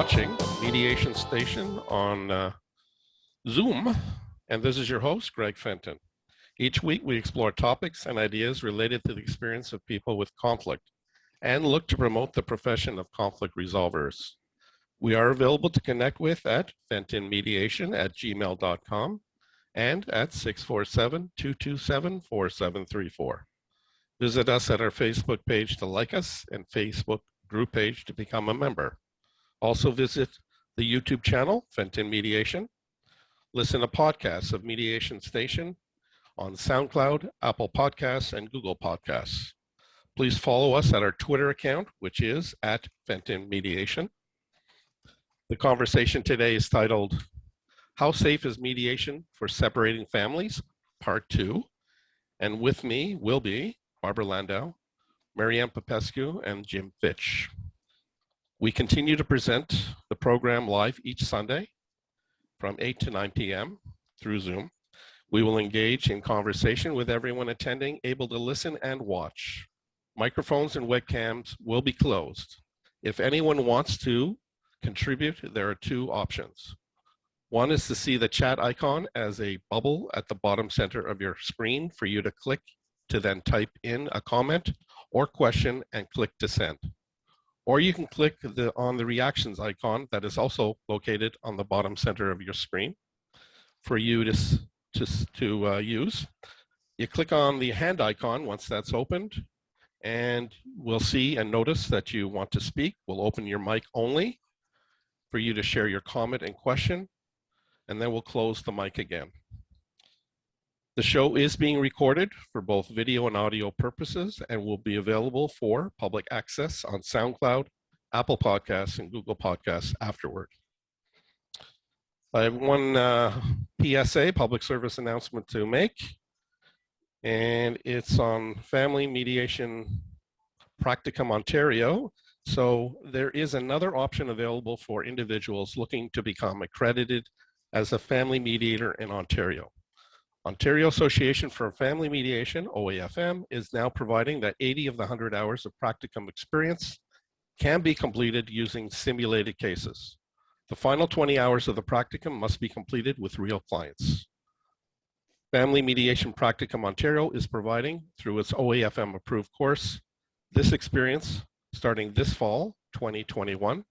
watching Mediation Station on Zoom, and this is your host, Greg Fenton. Each week, we explore topics and ideas related to the experience of people with conflict and look to promote the profession of conflict resolvers. We are available to connect with at fentonmediation@gmail.com and at 647-227-4734. Visit us at our Facebook page to like us and Facebook group page to become a member. Also visit the YouTube channel, Fenton Mediation. Listen to podcasts of Mediation Station on SoundCloud, Apple Podcasts, and Google Podcasts. Please follow us at our Twitter account, which is at Fenton Mediation. The conversation today is titled, How Safe is Mediation for Separating Families? Part 2. And with me will be Barbara Landau, Marianne Popescu, and Jim Fitch. We continue to present the program live each Sunday from 8 to 9 p.m. through Zoom. We will engage in conversation with everyone attending, able to listen and watch. Microphones and webcams will be closed. If anyone wants to contribute, there are two options. One is to see the chat icon as a bubble at the bottom center of your screen for you to click to then type in a comment or question and click to send. Or you can click on the reactions icon that is also located on the bottom center of your screen for you to use. You click on the hand icon once that's opened, and we'll see and notice that you want to speak. We'll open your mic only for you to share your comment and question, and then we'll close the mic again. The show is being recorded for both video and audio purposes and will be available for public access on SoundCloud, Apple Podcasts, and Google Podcasts afterward. I have one PSA, public service announcement to make, and it's on Family Mediation Practicum Ontario. So there is another option available for individuals looking to become accredited as a family mediator in Ontario. Ontario Association for Family Mediation, OAFM, is now providing that 80 of the 100 hours of practicum experience can be completed using simulated cases. The final 20 hours of the practicum must be completed with real clients. Family Mediation Practicum Ontario is providing, through its OAFM approved course, this experience starting this fall, 2021,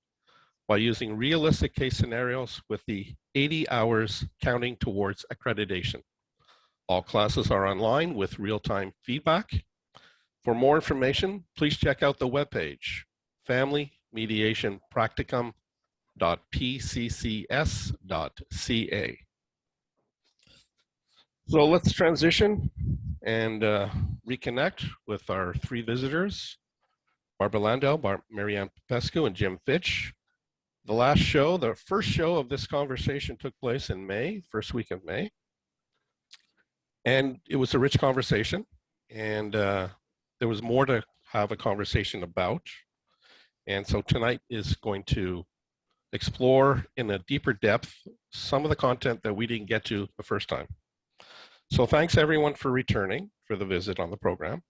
by using realistic case scenarios with the 80 hours counting towards accreditation. All classes are online with real-time feedback. For more information, please check out the webpage, familymediation.pccs.ca. So let's transition and reconnect with our three visitors, Barbara Landau, Marianne Popescu, and Jim Fitch. The last show, the first show of this conversation took place in May, first week of May. And it was a rich conversation, and there was more to have a conversation about. And so tonight is going to explore in a deeper depth some of the content that we didn't get to the first time. So thanks everyone for returning for the visit on the program.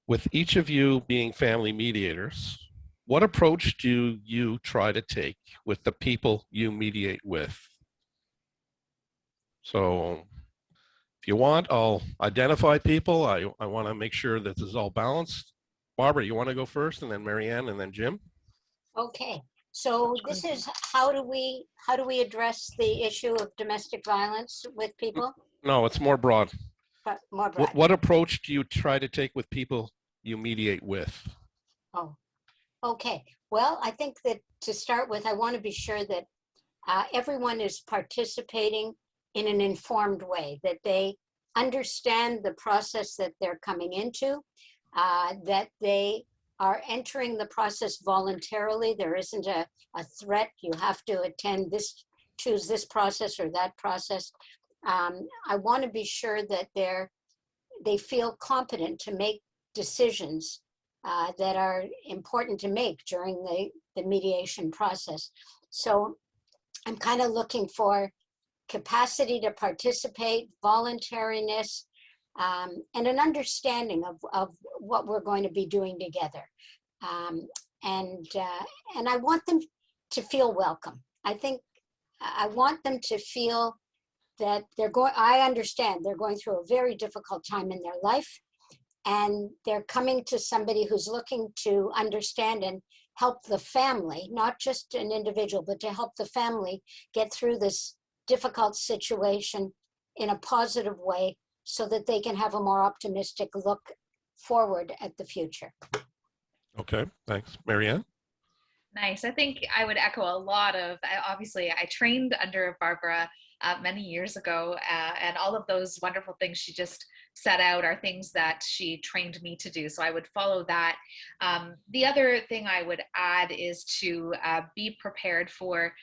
With each of you being family mediators, what approach do you try to take with the people you mediate with? So if you want, I'll identify people. I want to make sure that this is all balanced. Barbara, you want to go first, and then Marianne, and then Jim? Okay, so this is how do we address the issue of domestic violence with people? No, it's more broad. But more broad. What approach do you try to take with people you mediate with? Oh, okay. Well, I think that to start with, I want to be sure that everyone is participating in an informed way, that they understand the process that they're coming into, that they are entering the process voluntarily. There isn't a threat. You have to attend this, choose this process or that process. I want to be sure that they feel competent to make decisions that are important to make during the mediation process. So I'm kind of looking for capacity to participate, voluntariness, and an understanding of what we're going to be doing together. And I want them to feel welcome. I think I want them to feel that I understand they're going through a very difficult time in their life, and they're coming to somebody who's looking to understand and help the family, not just an individual, but to help the family get through this difficult situation in a positive way so that they can have a more optimistic look forward at the future. Okay, thanks. Marianne? Nice. I think I would echo a lot of, obviously, I trained under Barbara many years ago, and all of those wonderful things she just set out are things that she trained me to do. So I would follow that. The other thing I would add is to be prepared for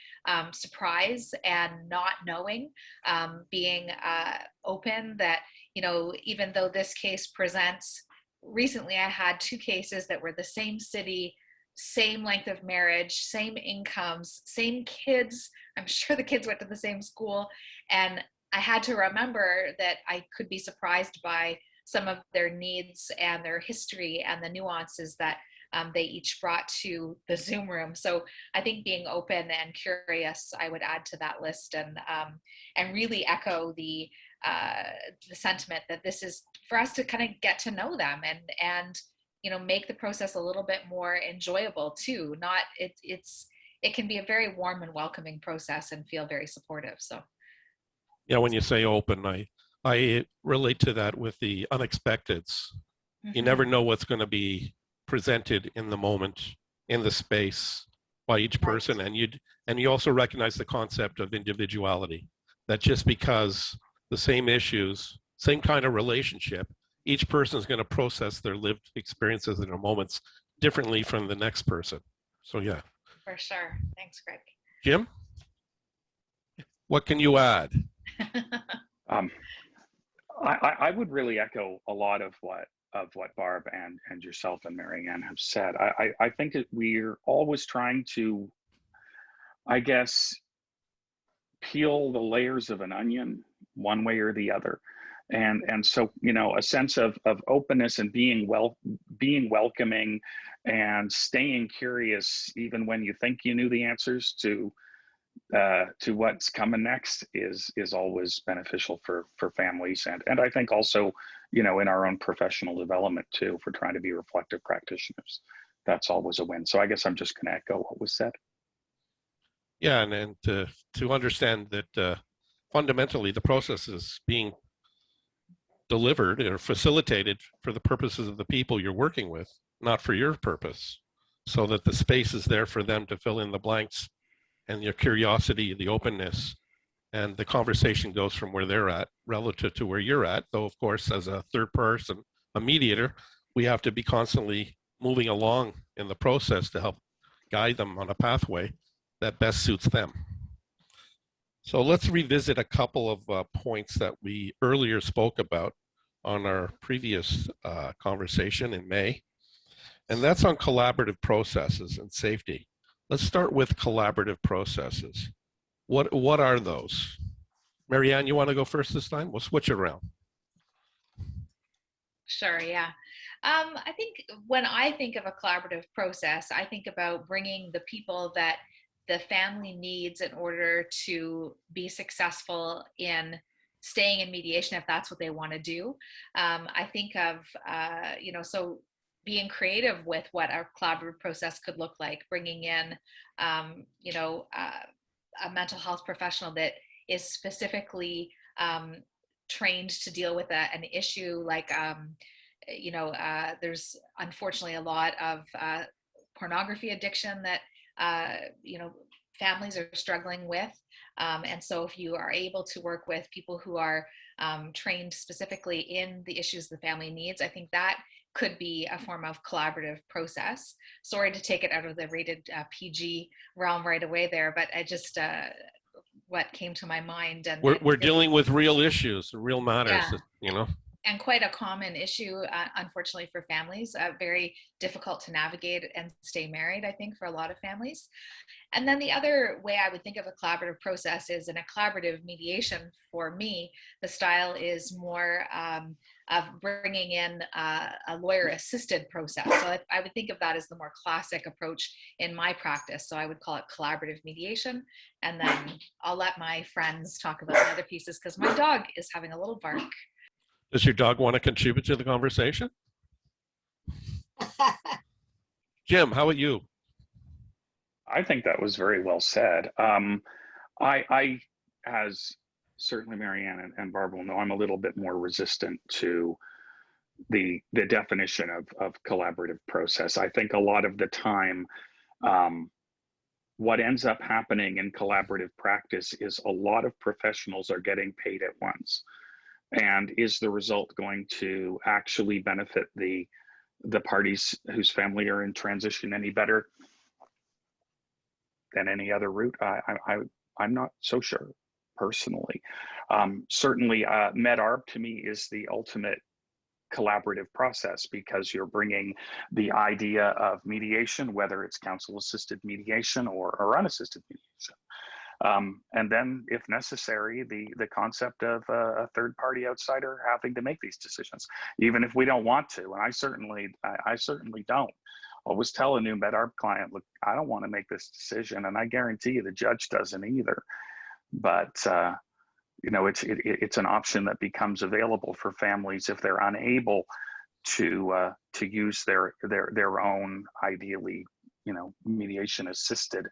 surprise and not knowing, being open that, you know, even though this case presents, recently I had 2 cases that were the same city, same length of marriage, same incomes, same kids. I'm sure the kids went to the same school. And I had to remember that I could be surprised by some of their needs and their history and the nuances that they each brought to the Zoom room. So I think being open and curious, I would add to that list, and really echo the sentiment that this is for us to kind of get to know them and you know, make the process a little bit more enjoyable too. It can be a very warm and welcoming process and feel very supportive. So Yeah, when you say open, I relate to that with the unexpecteds. You never know what's going to be presented in the moment, in the space, by each person. And you also recognize the concept of individuality, that just because the same issues, same kind of relationship, each person is going to process their lived experiences in their moments differently from the next person. So yeah. For sure. Thanks, Greg. Jim, what can you add? I would really echo a lot of what Barb and yourself and Marianne have said. I think that we're always trying to, I guess, peel the layers of an onion one way or the other. And so, you know, a sense of openness and being welcoming and staying curious, even when you think you knew the answers to what's coming next is always beneficial for families. And I think also, you know, in our own professional development too, if we're trying to be reflective practitioners, that's always a win. So I guess I'm just going to echo what was said. Yeah, and to understand that fundamentally the process is being delivered or facilitated for the purposes of the people you're working with, not for your purpose, so that the space is there for them to fill in the blanks, and your curiosity, the openness, and the conversation goes from where they're at relative to where you're at. Though, of course, as a third person, a mediator, we have to be constantly moving along in the process to help guide them on a pathway that best suits them. So let's revisit a couple of points that we earlier spoke about on our previous conversation in May, and that's on collaborative processes and safety. Let's start with collaborative processes. What are those? Marianne, you want to go first this time? We'll switch it around. Sure, yeah. I think when I think of a collaborative process, I think about bringing the people that the family needs in order to be successful in staying in mediation if that's what they want to do. I think of, you know, so being creative with what our collaborative process could look like, bringing in, you know, a mental health professional that is specifically trained to deal with an issue like, you know, there's unfortunately a lot of pornography addiction that you know, families are struggling with. And so if you are able to work with people who are trained specifically in the issues the family needs, I think that could be a form of collaborative process. Sorry to take it out of the rated PG realm right away there, but I just, what came to my mind. And we're dealing with real issues, real matters, yeah. you know? and quite a common issue, unfortunately, for families. Very difficult to navigate and stay married, I think, for a lot of families. And then the other way I would think of a collaborative process is in a collaborative mediation. For me, the style is more of bringing in a lawyer-assisted process. So I would think of that as the more classic approach in my practice. So I would call it collaborative mediation. And then I'll let my friends talk about the other pieces because my dog is having a little bark. Does your dog want to contribute to the conversation? Jim, how about you? I think that was very well said. I, as certainly Marianne and Barbara will know, I'm a little bit more resistant to the definition of collaborative process. I think a lot of the time, what ends up happening in collaborative practice is a lot of professionals are getting paid at once. And is the result going to actually benefit the parties whose family are in transition any better than any other route? I'm not so sure personally. Certainly, MedArb to me is the ultimate collaborative process because you're bringing the idea of mediation, whether it's counsel-assisted mediation or unassisted mediation. And then, if necessary, the concept of a third-party outsider having to make these decisions, even if we don't want to. And I certainly don't. Always tell a new MedArb client, look, I don't want to make this decision, and I guarantee you the judge doesn't either. But you know, it's an option that becomes available for families if they're unable to use their own, ideally, you know, mediation-assisted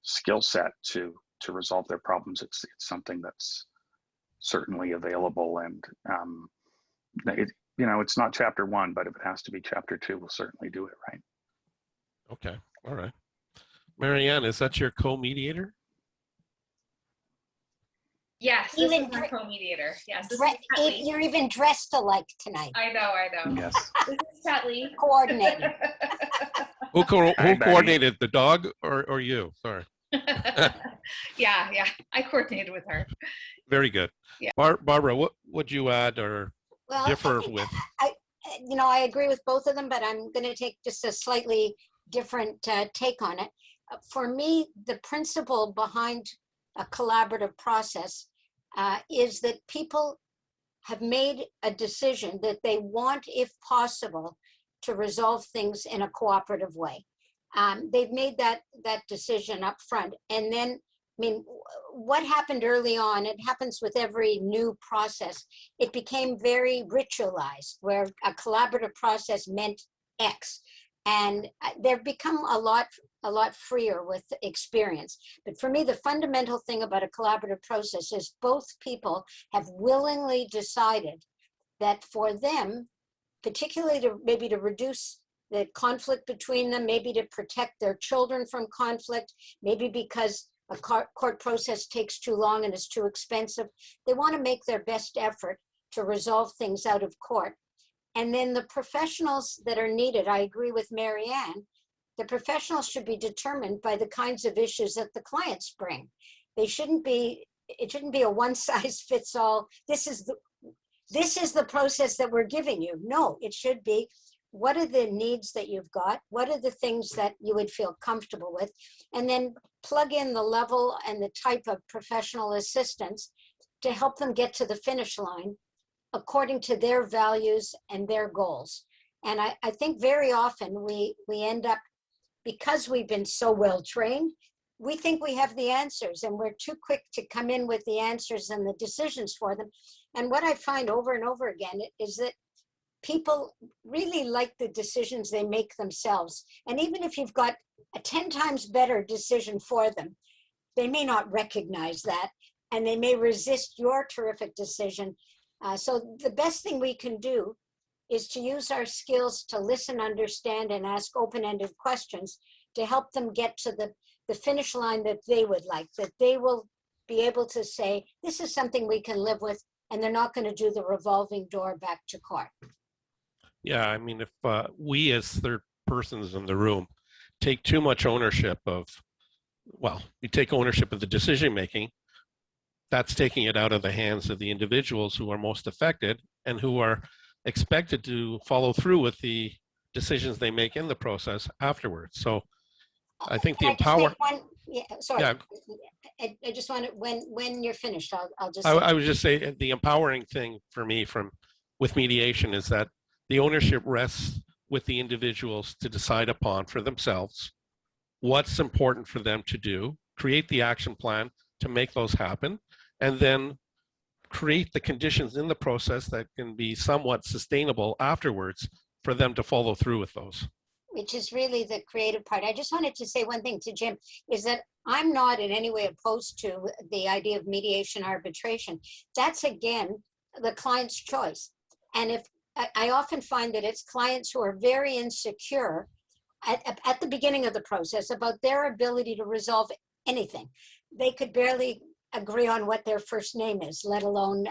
skill set to resolve their problems. It's something that's certainly available, and you know, it's not chapter 1, but if it has to be chapter 2, we'll certainly do it, right? Okay, all right. Marianne, is that your co-mediator? Yes, this is my co-mediator. Yes, this is you're even dressed alike tonight. I know. Yes. This is Tetley. Coordinated. Who coordinated, the dog or you? Sorry. Yeah, I coordinated with her. Very good. Yeah. Barbara, what would you add or differ with? I agree with both of them, but I'm going to take just a slightly different take on it. For me, the principle behind a collaborative process is that people have made a decision that they want, if possible, to resolve things in a cooperative way. They've made that decision up front. And then, I mean, what happened early on, it happens with every new process, it became very ritualized, where a collaborative process meant X. And they've become a lot freer with experience. But for me, the fundamental thing about a collaborative process is both people have willingly decided that for them, particularly maybe to reduce the conflict between them, maybe to protect their children from conflict, maybe because a court process takes too long and is too expensive, they want to make their best effort to resolve things out of court. And then the professionals that are needed, I agree with Marianne, the professionals should be determined by the kinds of issues that the clients bring. It shouldn't be a one size fits all. This is the process that we're giving you. No, it should be, what are the needs that you've got? What are the things that you would feel comfortable with? And then plug in the level and the type of professional assistance to help them get to the finish line according to their values and their goals. And I think very often we end up, because we've been so well trained, we think we have the answers and we're too quick to come in with the answers and the decisions for them. And what I find over and over again is that people really like the decisions they make themselves. And even if you've got a 10 times better decision for them, they may not recognize that, and they may resist your terrific decision. So the best thing we can do is to use our skills to listen, understand, and ask open-ended questions to help them get to the finish line that they would like, that they will be able to say, this is something we can live with, and they're not going to do the revolving door back to court. Yeah, I mean, if we as third persons in the room take too much ownership of, well, we take ownership of the decision making, that's taking it out of the hands of the individuals who are most affected and who are expected to follow through with the decisions they make in the process afterwards. So I think the Can I just empower. make one? Yeah, sorry. Yeah, I just want to, when you're finished, I'll just I, say, I would just say the empowering thing for me with mediation is that the ownership rests with the individuals to decide upon for themselves what's important for them to do, create the action plan to make those happen, and then create the conditions in the process that can be somewhat sustainable afterwards for them to follow through with those. which is really the creative part. I just wanted to say one thing to Jim, is that I'm not in any way opposed to the idea of mediation arbitration. That's, again, the client's choice. And if I often find that it's clients who are very insecure at the beginning of the process about their ability to resolve anything. They could barely agree on what their first name is, let alone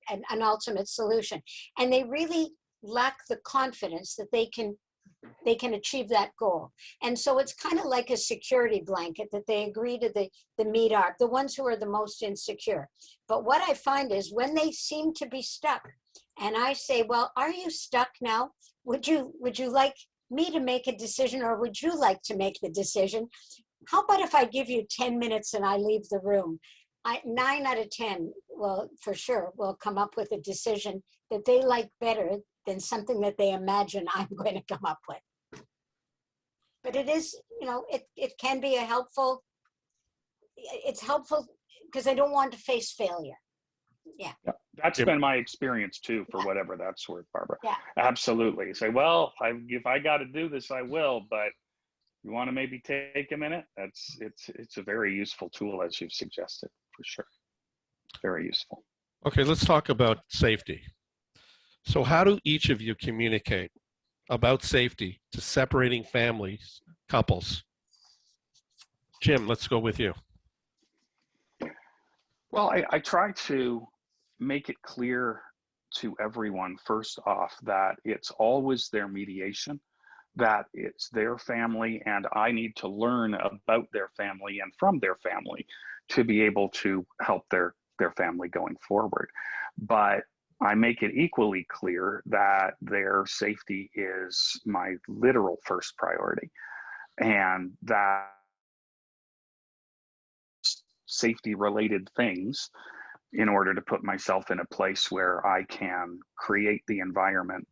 an ultimate solution. And they really lack the confidence that they can achieve that goal. And so it's kind of like a security blanket that they agree to the meet up, the ones who are the most insecure. But what I find is when they seem to be stuck, and I say, well, are you stuck now? Would you like me to make a decision, or would you like to make the decision? How about if I give you 10 minutes and I leave the room? 9 out of 10 will, for sure, will come up with a decision that they like better than something that they imagine I'm going to come up with. But it is, it can be it's helpful because I don't want to face failure. Yeah. That's been my experience too, for whatever that's worth, Barbara. Yeah. Absolutely. Say, well, if I got to do this, I will, but you want to maybe take a minute? It's a very useful tool, as you've suggested, for sure. Very useful. Okay, let's talk about safety. So how do each of you communicate about safety to separating families, couples? Jim, let's go with you. Well, I try to make it clear to everyone, first off, that it's always their mediation, that it's their family, and I need to learn about their family and from their family to be able to help their family going forward. But I make it equally clear that their safety is my literal first priority, and that safety related things in order to put myself in a place where I can create the environment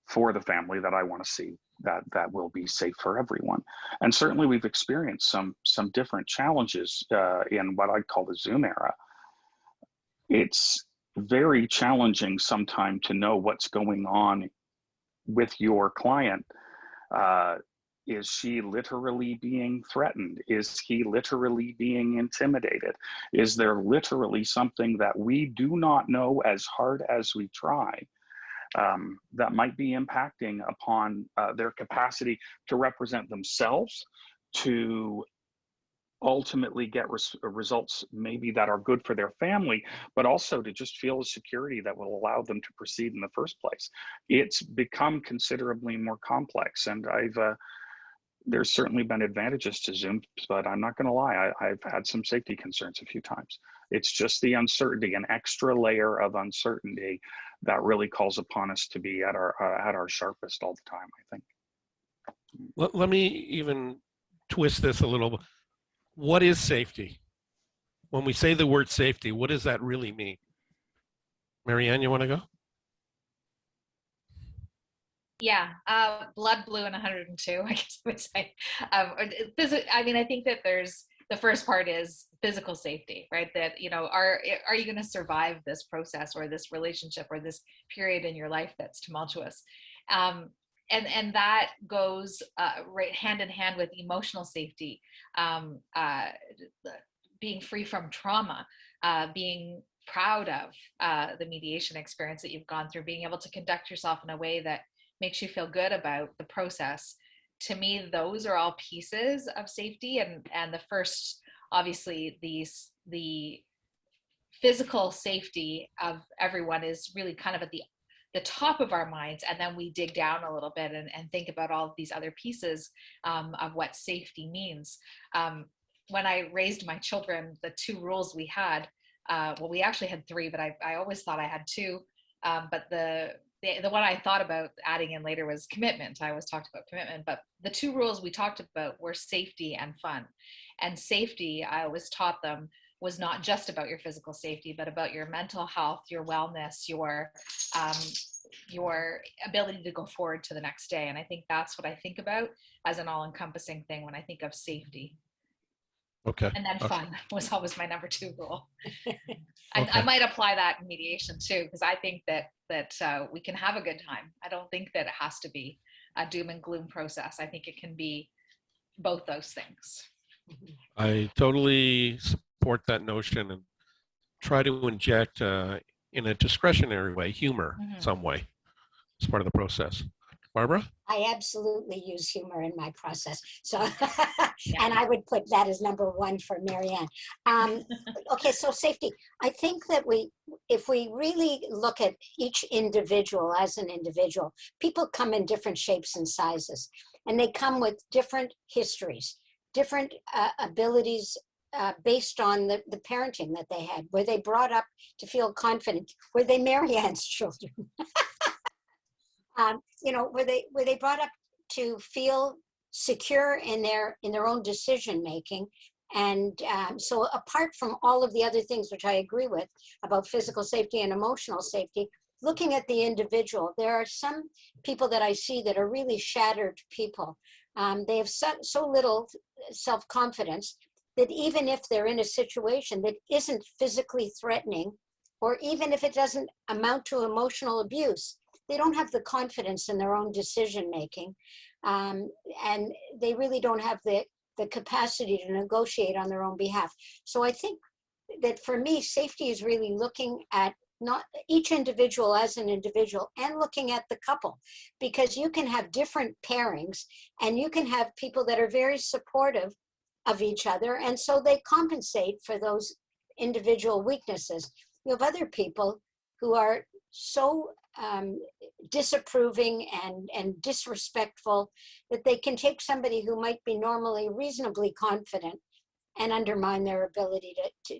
for the family that I want to see, that will be safe for everyone. And certainly we've experienced some different challenges in what I'd call the Zoom era. It's very challenging sometimes to know what's going on with your client. Is she literally being threatened? Is he literally being intimidated? Is there literally something that we do not know, as hard as we try, that might be impacting upon their capacity to represent themselves, to ultimately get results maybe that are good for their family, but also to just feel a security that will allow them to proceed in the first place? It's become considerably more complex, and there's certainly been advantages to Zoom, but I'm not going to lie, I've had some safety concerns a few times. It's just the uncertainty, an extra layer of uncertainty that really calls upon us to be at our sharpest all the time, I think. Let me even twist this a little. What is safety? When we say the word safety, what does that really mean? Marianne, you want to go? Yeah, blood blue and 102, I guess I would say. I think that there's, the first part is physical safety, right? That, are you going to survive this process or this relationship or this period in your life that's tumultuous? And that goes right hand in hand with emotional safety, being free from trauma, being proud of the mediation experience that you've gone through, being able to conduct yourself in a way that makes you feel good about the process. To me, those are all pieces of safety. And the first, obviously, the physical safety of everyone is really kind of at the top of our minds. And then we dig down a little bit and think about all of these other pieces of what safety means. When I raised my children, the two rules we had well, we actually had 3, but I always thought I had 2. But the one I thought about adding in later was commitment. I always talked about commitment, but the 2 rules we talked about were safety and fun. And safety, I always taught them, was not just about your physical safety, but about your mental health, your wellness, your ability to go forward to the next day. And I think that's what I think about as an all-encompassing thing when I think of safety. Okay. And then Okay. fun was always my number 2 rule. Okay. I might apply that in mediation too, because I think that we can have a good time. I don't think that it has to be a doom and gloom process. I think it can be both those things. I totally support that notion and try to inject in a discretionary way, humor some way as part of the process. Barbara? I absolutely use humor in my process. So, and I would put that as number 1 for Marianne. Okay, so safety. I think that if we really look at each individual as an individual, people come in different shapes and sizes, and they come with different histories, different abilities based on the parenting that they had. Were they brought up to feel confident? Were they Marianne's children? Were they brought up to feel secure in their own decision making? And so apart from all of the other things, which I agree with about physical safety and emotional safety, looking at the individual, there are some people that I see that are really shattered people. They have so little self-confidence that even if they're in a situation that isn't physically threatening, or even if it doesn't amount to emotional abuse, they don't have the confidence in their own decision making, and they really don't have the capacity to negotiate on their own behalf. So I think that for me, safety is really looking at not each individual as an individual and looking at the couple, because you can have different pairings and you can have people that are very supportive of each other, and so they compensate for those individual weaknesses. You have other people who are so disapproving and disrespectful that they can take somebody who might be normally reasonably confident and undermine their ability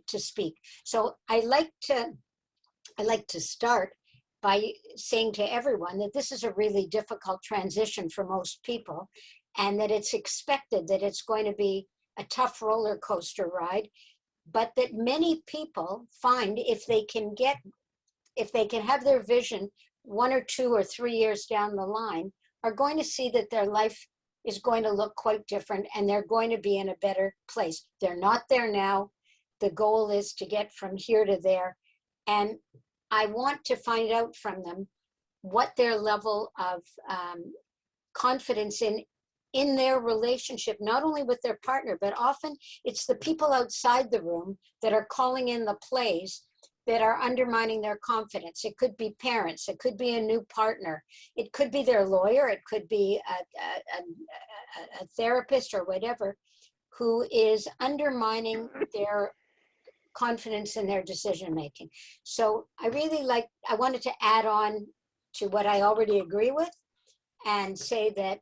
to speak. So I like to start by saying to everyone that this is a really difficult transition for most people, and that it's expected that it's going to be a tough roller coaster ride, but that many people find if they can have their vision 1 or 2 or 3 years down the line, are going to see that their life is going to look quite different and they're going to be in a better place. They're not there now. The goal is to get from here to there. And I want to find out from them what their level of confidence in their relationship, not only with their partner, but often it's the people outside the room that are calling in the plays that are undermining their confidence. It could be parents, it could be a new partner, it could be their lawyer, it could be a therapist or whatever, who is undermining their confidence in their decision making. So I wanted to add on to what I already agree with and say that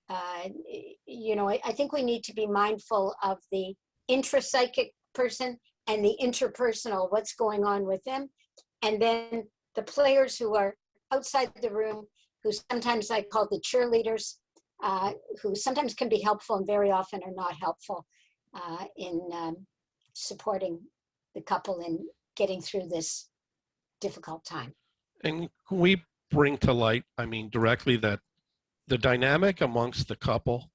I think we need to be mindful of the intrapsychic person and the interpersonal, what's going on with them. And then the players who are outside the room, who sometimes I call the cheerleaders, who sometimes can be helpful and very often are not helpful in supporting the couple in getting through this difficult time. And can we bring to light, directly, that the dynamic amongst the couple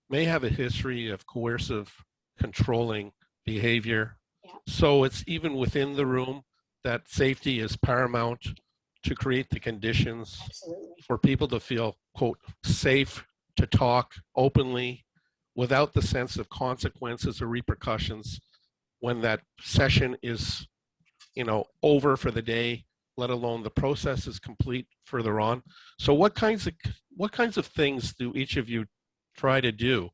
may have a history of coercive, controlling behavior. Yeah. So it's even within the room that safety is paramount to create the conditions Absolutely. for people to feel, quote, safe to talk openly without the sense of consequences or repercussions when that session is, over for the day, let alone the process is complete further on. So what kinds of things do each of you try to do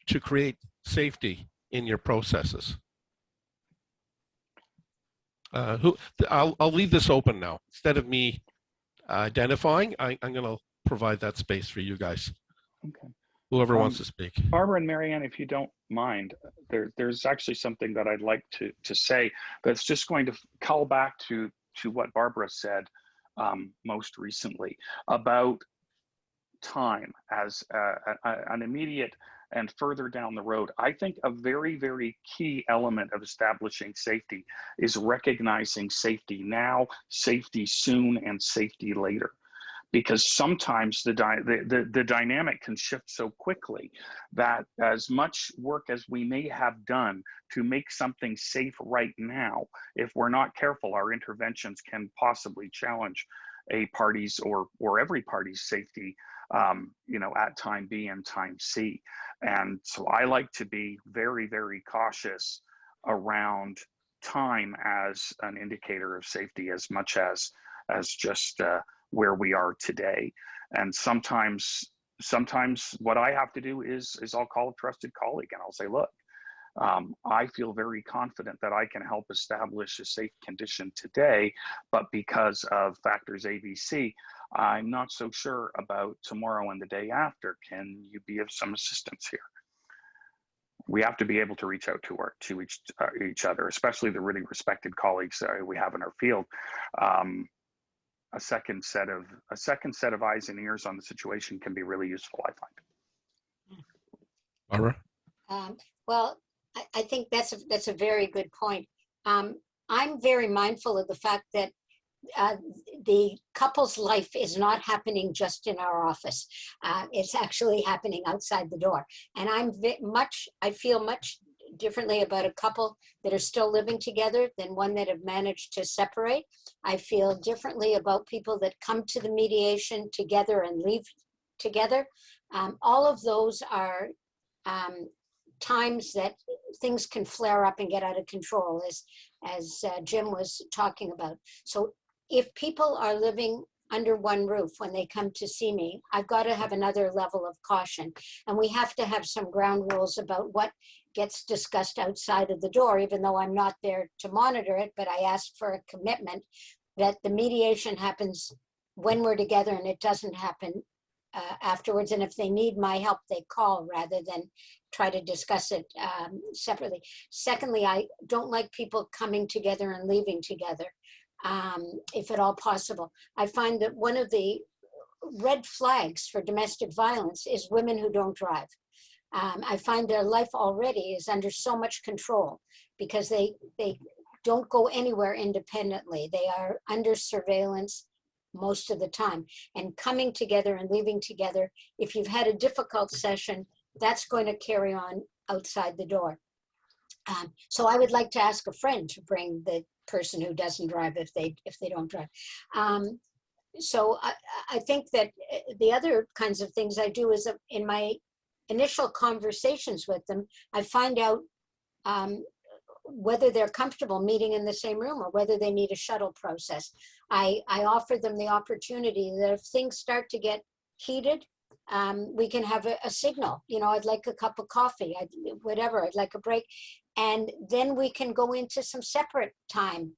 to create safety in your processes? I'll leave this open now. Instead of me identifying, I'm going to provide that space for you guys. Okay. Whoever wants to speak. Barbara and Marianne, if you don't mind, there's actually something that I'd like to say that's just going to call back to what Barbara said most recently about time as an immediate and further down the road. I think a very, very key element of establishing safety is recognizing safety now, safety soon, and safety later. Because sometimes the dynamic can shift so quickly that as much work as we may have done to make something safe right now, if we're not careful, our interventions can possibly challenge a party's or every party's safety, at time B and time C. And so I like to be very, very cautious around time as an indicator of safety as much as just where we are today. And sometimes what I have to do is I'll call a trusted colleague and I'll say, look, I feel very confident that I can help establish a safe condition today, but because of factors A, B, C, I'm not so sure about tomorrow and the day after. Can you be of some assistance here? We have to be able to reach out to each other, especially the really respected colleagues that we have in our field. A second set of eyes and ears on the situation can be really useful, I find. Barbara? Well, I think that's a very good point. I'm very mindful of the fact that the couple's life is not happening just in our office. It's actually happening outside the door. And I feel much differently about a couple that are still living together than one that have managed to separate. I feel differently about people that come to the mediation together and leave together. All of those are times that things can flare up and get out of control, as Jim was talking about. So if people are living under one roof when they come to see me, I've got to have another level of caution. And we have to have some ground rules about what gets discussed outside of the door, even though I'm not there to monitor it, but I ask for a commitment that the mediation happens when we're together and it doesn't happen afterwards. And if they need my help, they call rather than try to discuss it separately. Secondly, I don't like people coming together and leaving together, if at all possible. I find that one of the red flags for domestic violence is women who don't drive. I find their life already is under so much control because they don't go anywhere independently. They are under surveillance most of the time. And coming together and leaving together, if you've had a difficult session, that's going to carry on outside the door. So I would like to ask a friend to bring the person who doesn't drive if they don't drive. So I think that the other kinds of things I do is in my initial conversations with them, I find out whether they're comfortable meeting in the same room or whether they need a shuttle process. I offer them the opportunity that if things start to get heated, we can have a signal. I'd like a cup of coffee, whatever, I'd like a break. And then we can go into some separate time,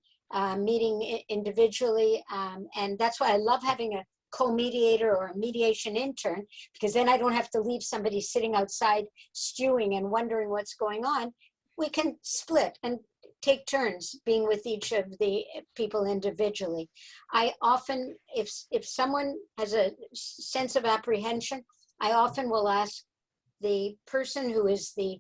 meeting individually. And that's why I love having a co-mediator or a mediation intern, because then I don't have to leave somebody sitting outside stewing and wondering what's going on. We can split and take turns being with each of the people individually. I often, if someone has a sense of apprehension, I often will ask the person who is the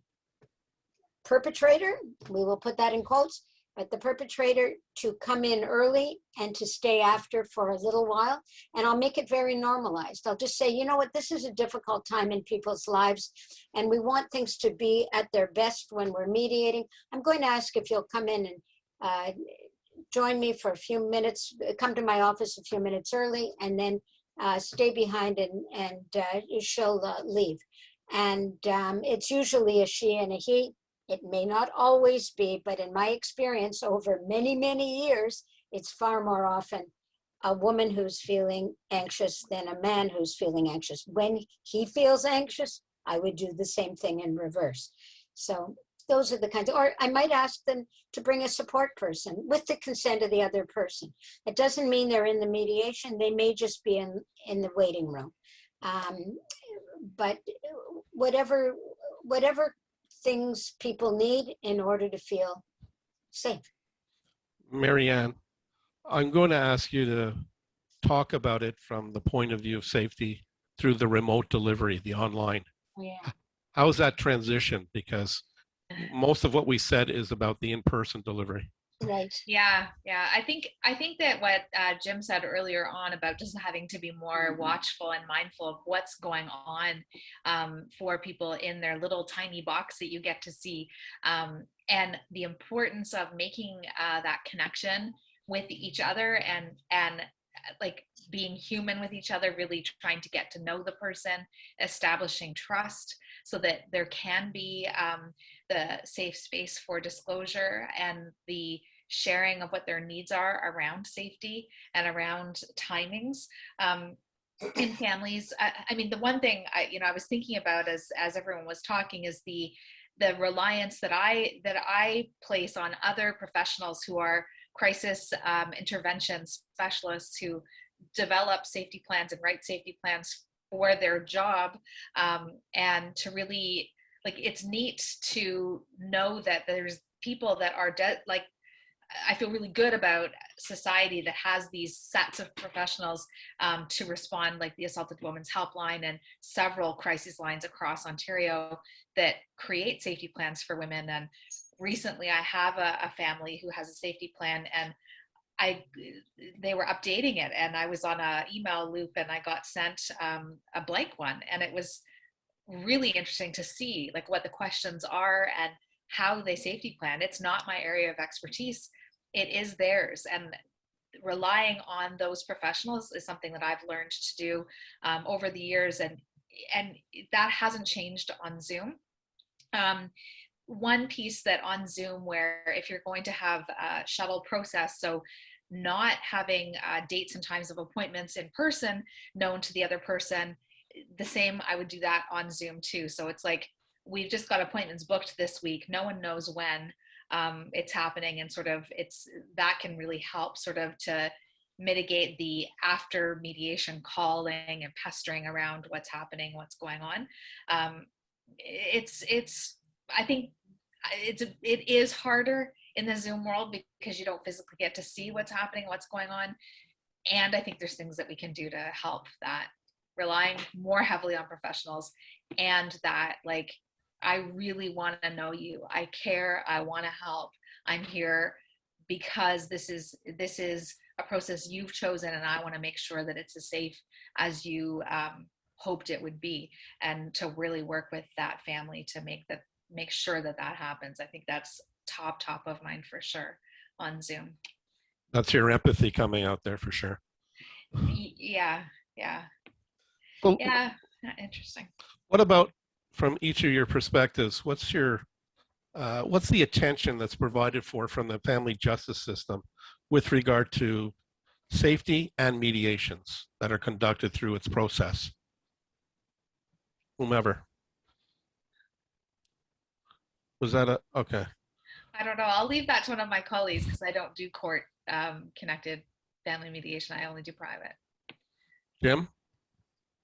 perpetrator, we will put that in quotes, but the perpetrator to come in early and to stay after for a little while. And I'll make it very normalized. I'll just say, you know what, this is a difficult time in people's lives and we want things to be at their best when we're mediating. I'm going to ask if you'll come in and join me for a few minutes, come to my office a few minutes early and then stay behind and she'll leave. And it's usually a she and a he. It may not always be, but in my experience over many, many years, it's far more often a woman who's feeling anxious than a man who's feeling anxious. When he feels anxious, I would do the same thing in reverse. So those are the kinds of, or I might ask them to bring a support person with the consent of the other person. It doesn't mean they're in the mediation. They may just be in the waiting room. but whatever whatever things people need in order to feel safe. Marianne, I'm going to ask you to talk about it from the point of view of safety through the remote delivery, the online. Yeah. How is that transition? Because most of what we said is about the in-person delivery. Right. Yeah, yeah. I think that what Jim said earlier on about just having to be more watchful and mindful of what's going on for people in their little tiny box that you get to see, and the importance of making that connection with each other, and like being human with each other, really trying to get to know the person, establishing trust so that there can be the safe space for disclosure and the sharing of what their needs are around safety and around timings in families. I mean, the one thing I was thinking about as everyone was talking is the reliance that I place on other professionals who are crisis intervention specialists who develop safety plans and write safety plans for their job, and to really, like, it's neat to know that there's people that are like, I feel really good about society that has these sets of professionals to respond, like the Assaulted Women's Helpline and several crisis lines across Ontario that create safety plans for women. And recently I have a family who has a safety plan, and they were updating it, and I was on an email loop, and I got sent a blank one, and it was really interesting to see like what the questions are and how they safety plan. It's not my area of expertise, it is theirs, and relying on those professionals is something that I've learned to do over the years, and that hasn't changed on Zoom. One piece that on Zoom, where if you're going to have a shuttle process, so not having dates and times of appointments in person known to the other person, the same, I would do that on Zoom too. So it's like, we've just got appointments booked this week, no one knows when it's happening, and sort of that can really help sort of to mitigate the after mediation calling and pestering around what's happening, what's going on. I think it is harder in the Zoom world because you don't physically get to see what's happening, what's going on. And I think there's things that we can do to help that, relying more heavily on professionals, and that, like, I really want to know you, I care, I want to help, I'm here because this is a process you've chosen, and I want to make sure that it's as safe as you hoped it would be, and to really work with that family to make sure that happens. I think that's top of mind for sure on Zoom. That's your empathy coming out there for sure. Yeah. Well, Yeah, interesting. what about from each of your perspectives? What's the attention that's provided for from the family justice system with regard to safety and mediations that are conducted through its process? Whomever. Was that okay? I don't know. I'll leave that to one of my colleagues because I don't do court connected family mediation. I only do private. Jim?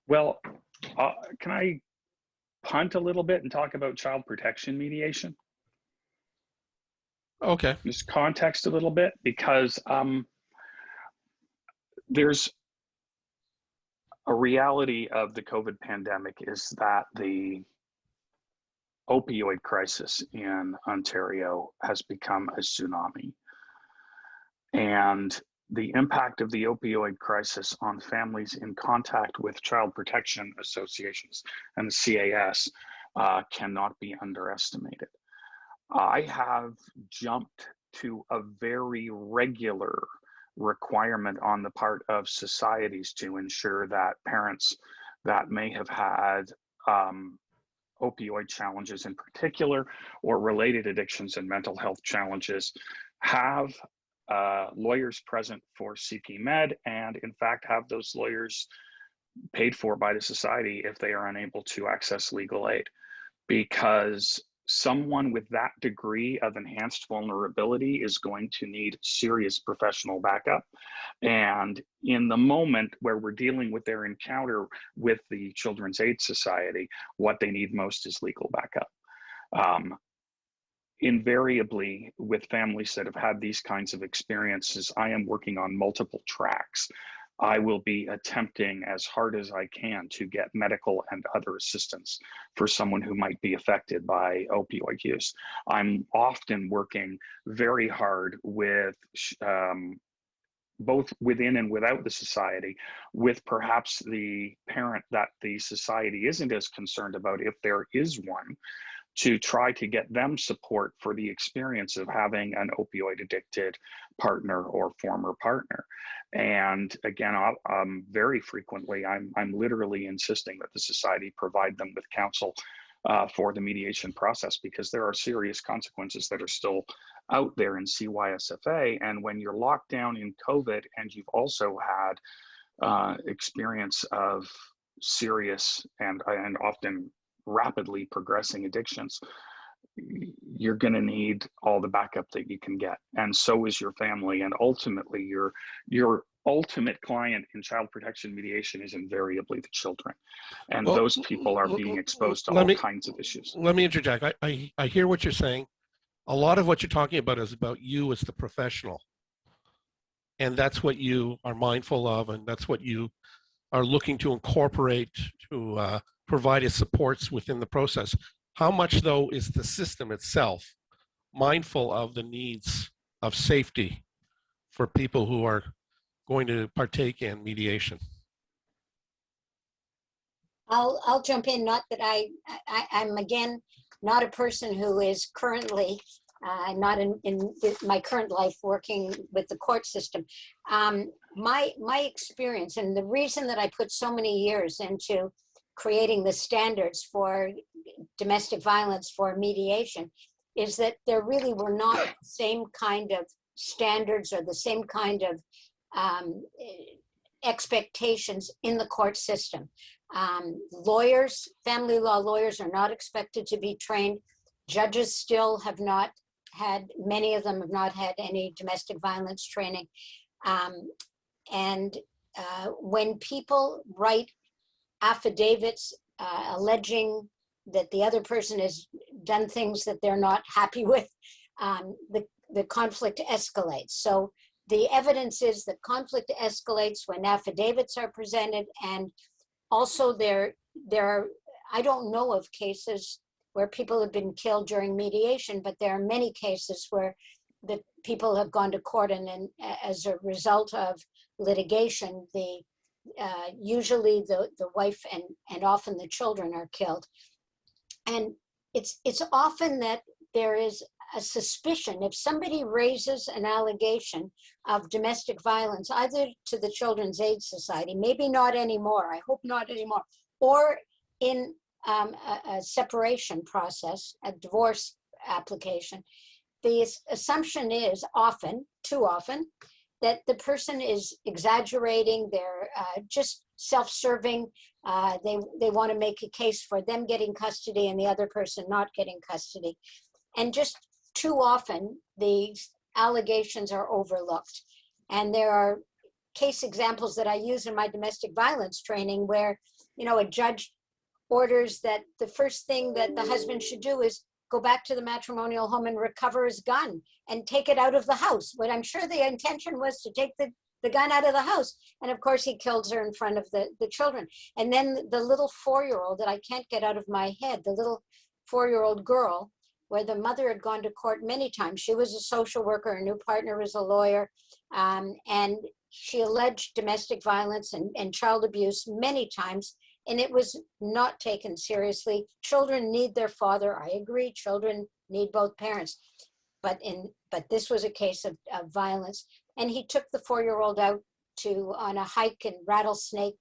Well, can I punt a little bit and talk about child protection mediation? Okay. Just context a little bit, because there's a reality of the COVID pandemic is that the opioid crisis in Ontario has become a tsunami. And the impact of the opioid crisis on families in contact with child protection associations and the CAS cannot be underestimated. I have jumped to a very regular requirement on the part of societies to ensure that parents that may have had opioid challenges in particular, or related addictions and mental health challenges, have lawyers present for seeking med, and in fact have those lawyers paid for by the society if they are unable to access legal aid. Because someone with that degree of enhanced vulnerability is going to need serious professional backup. And in the moment where we're dealing with their encounter with the Children's Aid Society, what they need most is legal backup. Invariably, with families that have had these kinds of experiences, I am working on multiple tracks. I will be attempting as hard as I can to get medical and other assistance for someone who might be affected by opioid use. I'm often working very hard with both within and without the society, with perhaps the parent that the society isn't as concerned about, if there is one, to try to get them support for the experience of having an opioid addicted partner or former partner. And again, very frequently, I'm literally insisting that the society provide them with counsel for the mediation process, because there are serious consequences that are still out there in CYSFA. And when you're locked down in COVID and you've also had experience of serious and often rapidly progressing addictions, you're going to need all the backup that you can get, and so is your family. And ultimately, your ultimate client in child protection mediation is invariably the children, and Well, those people are being exposed to all kinds of issues. Let me interject. I hear what you're saying. A lot of what you're talking about is about you as the professional, and that's what you are mindful of, and that's what you are looking to incorporate to provide as supports within the process. How much, though, is the system itself mindful of the needs of safety for people who are going to partake in mediation? I'll jump in. Not that I'm again not a person who is currently not in my current life working with the court system. My experience, and the reason that I put so many years into creating the standards for domestic violence for mediation, is that there really were not the same kind of standards or the same kind of expectations in the court system. Lawyers, family law lawyers, are not expected to be trained. Judges still have not had, many of them have not had any domestic violence training. And when people write affidavits alleging that the other person has done things that they're not happy with, the conflict escalates. So the evidence is that conflict escalates when affidavits are presented, and also there are, I don't know of cases where people have been killed during mediation, but there are many cases where the people have gone to court, and as a result of litigation, usually the wife and often the children are killed. And it's often that there is a suspicion, if somebody raises an allegation of domestic violence, either to the Children's Aid Society, maybe not anymore, I hope not anymore, or in a separation process, a divorce application, the assumption is often, too often, that the person is exaggerating, they're just self-serving, they want to make a case for them getting custody and the other person not getting custody. And just too often, these allegations are overlooked. And there are case examples that I use in my domestic violence training where, you know, a judge orders that the first thing that the husband should do is go back to the matrimonial home and recover his gun and take it out of the house. But I'm sure the intention was to take the gun out of the house. And of course he kills her in front of the children. And then the little 4-year-old that I can't get out of my head, the little 4-year-old girl, where the mother had gone to court many times. She was a social worker, her new partner was a lawyer, and she alleged domestic violence and child abuse many times, and it was not taken seriously. Children need their father. I agree, children need both parents. But this was a case of violence. And he took the 4-year-old out on a hike in Rattlesnake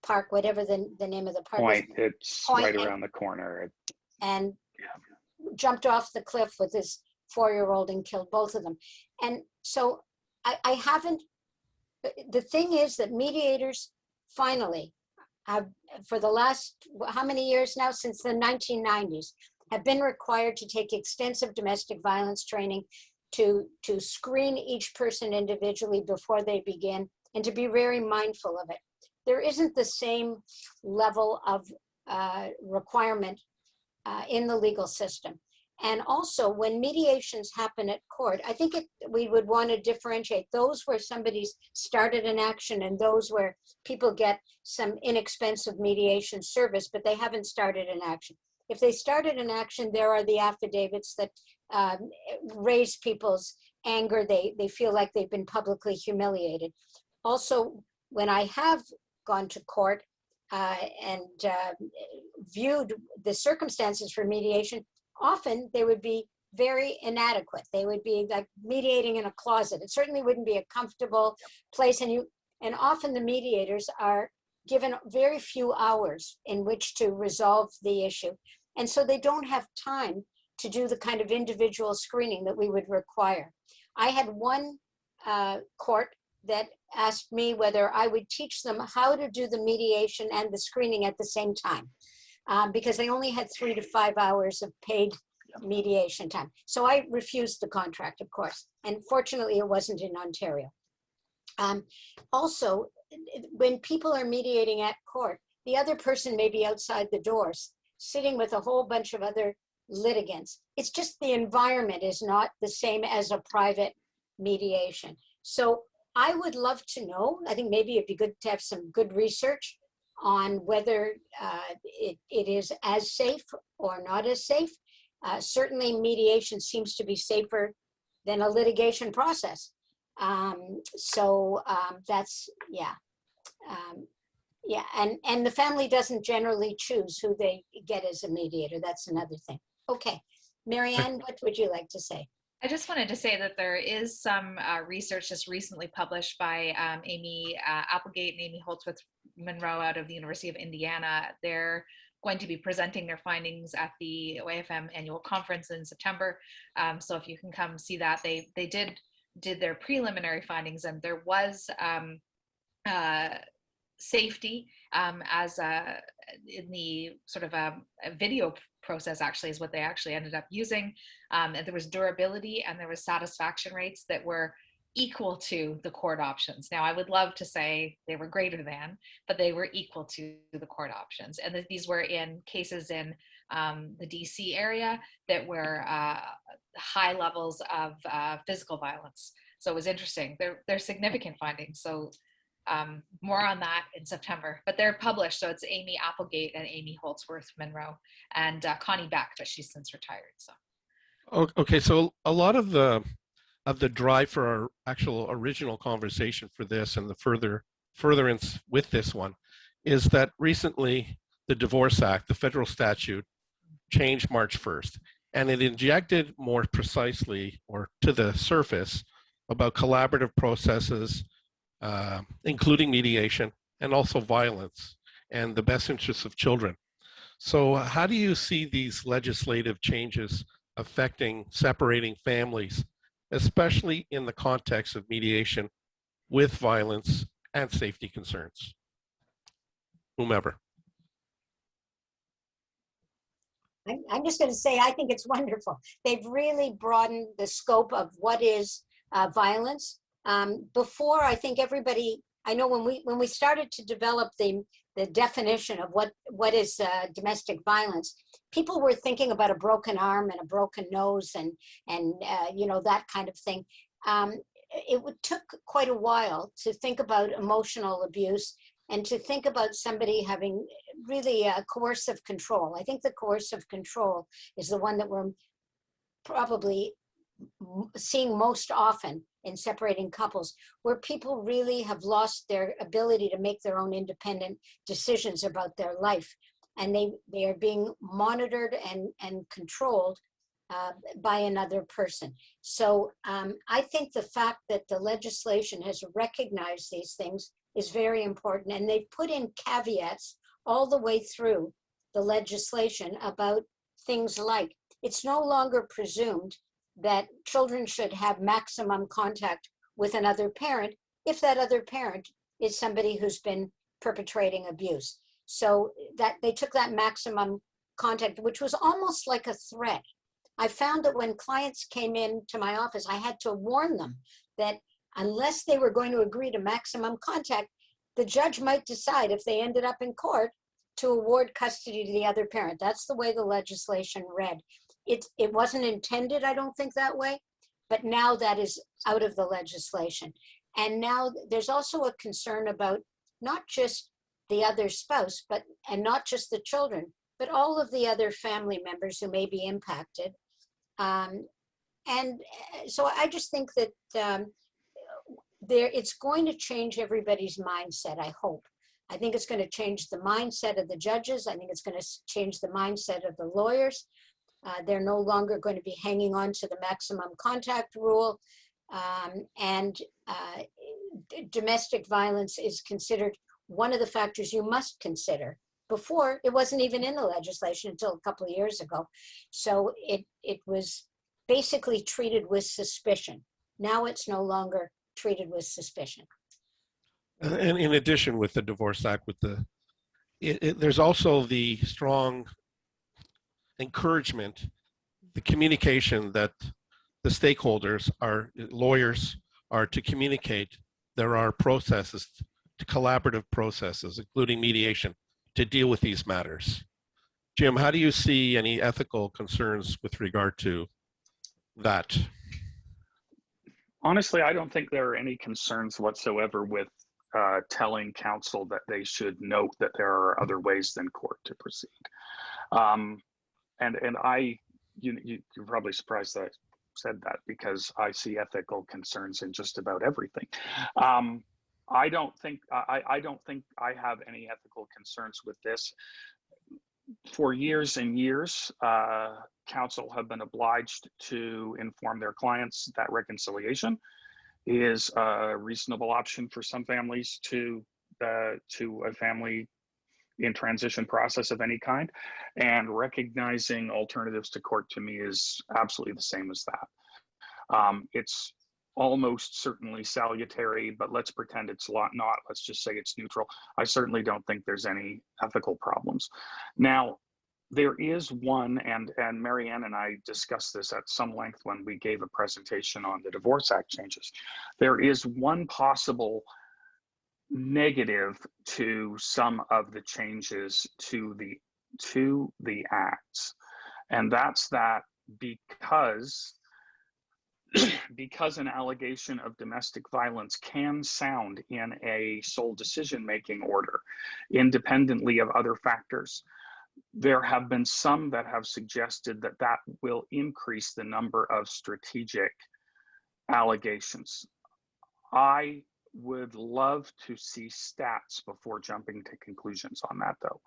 Park, whatever the name of the park Point, is. it's Point, right around the corner. And jumped off the cliff with his 4-year-old and killed both of them. And so I haven't, the thing is that mediators finally have, for the last, how many years now, since the 1990s, have been required to take extensive domestic violence training, to screen each person individually before they begin, and to be very mindful of it. There isn't the same level of requirement in the legal system. And also, when mediations happen at court, I think we would want to differentiate those where somebody's started an action and those where people get some inexpensive mediation service, but they haven't started an action. If they started an action, there are the affidavits that raise people's anger. They feel like they've been publicly humiliated. Also, when I have gone to court and viewed the circumstances for mediation, often they would be very inadequate. They would be like mediating in a closet. It certainly wouldn't be a comfortable place. And often the mediators are given very few hours in which to resolve the issue. And so they don't have time to do the kind of individual screening that we would require. I had one court that asked me whether I would teach them how to do the mediation and the screening at the same time, because they only had 3 to 5 hours of paid mediation time. So I refused the contract, of course, and fortunately it wasn't in Ontario. Also, when people are mediating at court, the other person may be outside the doors, sitting with a whole bunch of other litigants. It's just the environment is not the same as a private mediation. So I would love to know, I think maybe it'd be good to have some good research on whether it is as safe or not as safe. Certainly mediation seems to be safer than a litigation process. That's, yeah. Yeah, and the family doesn't generally choose who they get as a mediator. That's another thing. Okay, Marianne, what would you like to say? I just wanted to say that there is some research just recently published by Amy Applegate and Amy Holtzwith-Monroe out of the University of Indiana. They're going to be presenting their findings at the OAFM annual conference in September. So if you can come see that, they did their preliminary findings, and there was safety as in the sort of a video process actually is what they actually ended up using. And there was durability and there was satisfaction rates that were equal to the court options. Now, I would love to say they were greater than, but they were equal to the court options. And these were in cases in the DC area that were high levels of physical violence. So it was interesting. They're significant findings. So more on that in September, but they're published. So it's Amy Applegate and Amy Holtzworth-Monroe and Connie Beck, but she's since retired. So. Okay, so a lot of the drive for our actual original conversation for this and the furtherance with this one is that recently the Divorce Act, the federal statute, changed March 1st, and it injected more precisely or to the surface about collaborative processes, including mediation and also violence and the best interests of children. So how do you see these legislative changes affecting separating families, especially in the context of mediation with violence and safety concerns? Whomever. I'm just going to say, I think it's wonderful. They've really broadened the scope of what is violence. Before, I think everybody, I know when we started to develop the definition of what is domestic violence, people were thinking about a broken arm and a broken nose and you know, that kind of thing. It took quite a while to think about emotional abuse and to think about somebody having really coercive control. I think the coercive control is the one that we're probably seeing most often in separating couples, where people really have lost their ability to make their own independent decisions about their life. And they are being monitored and controlled by another person. So I think the fact that the legislation has recognized these things is very important. And they've put in caveats all the way through the legislation about things like, it's no longer presumed that children should have maximum contact with another parent if that other parent is somebody who's been perpetrating abuse. So that they took that maximum contact, which was almost like a threat. I found that when clients came into my office, I had to warn them that unless they were going to agree to maximum contact, the judge might decide, if they ended up in court, to award custody to the other parent. That's the way the legislation read. It wasn't intended, I don't think, that way, but now that is out of the legislation. And now there's also a concern about not just the other spouse, and not just the children, but all of the other family members who may be impacted. And so I just think that it's going to change everybody's mindset, I hope. I think it's going to change the mindset of the judges. I think it's going to change the mindset of the lawyers. They're no longer going to be hanging on to the maximum contact rule. Domestic violence is considered one of the factors you must consider. Before, it wasn't even in the legislation until a couple of years ago. So it was basically treated with suspicion. Now it's no longer treated with suspicion. And in addition, with the Divorce Act, there's also the strong encouragement, the communication that the stakeholders lawyers are to communicate. There are processes, collaborative processes, including mediation, to deal with these matters. Jim, how do you see any ethical concerns with regard to that? Honestly, I don't think there are any concerns whatsoever with telling counsel that they should note that there are other ways than court to proceed. You're probably surprised that I said that, because I see ethical concerns in just about everything. I don't think I have any ethical concerns with this. For years and years, counsel have been obliged to inform their clients that reconciliation is a reasonable option for some families to a family in transition process of any kind, and recognizing alternatives to court, to me, is absolutely the same as that. It's almost certainly salutary, but let's pretend it's not. Let's just say it's neutral. I certainly don't think there's any ethical problems. Now, there is one, and Marianne and I discussed this at some length when we gave a presentation on the Divorce Act changes. There is one possible negative to some of the changes to the acts, and that's that because an allegation of domestic violence can sound in a sole decision-making order, independently of other factors. There have been some that have suggested that that will increase the number of strategic allegations. I would love to see stats before jumping to conclusions on that, though.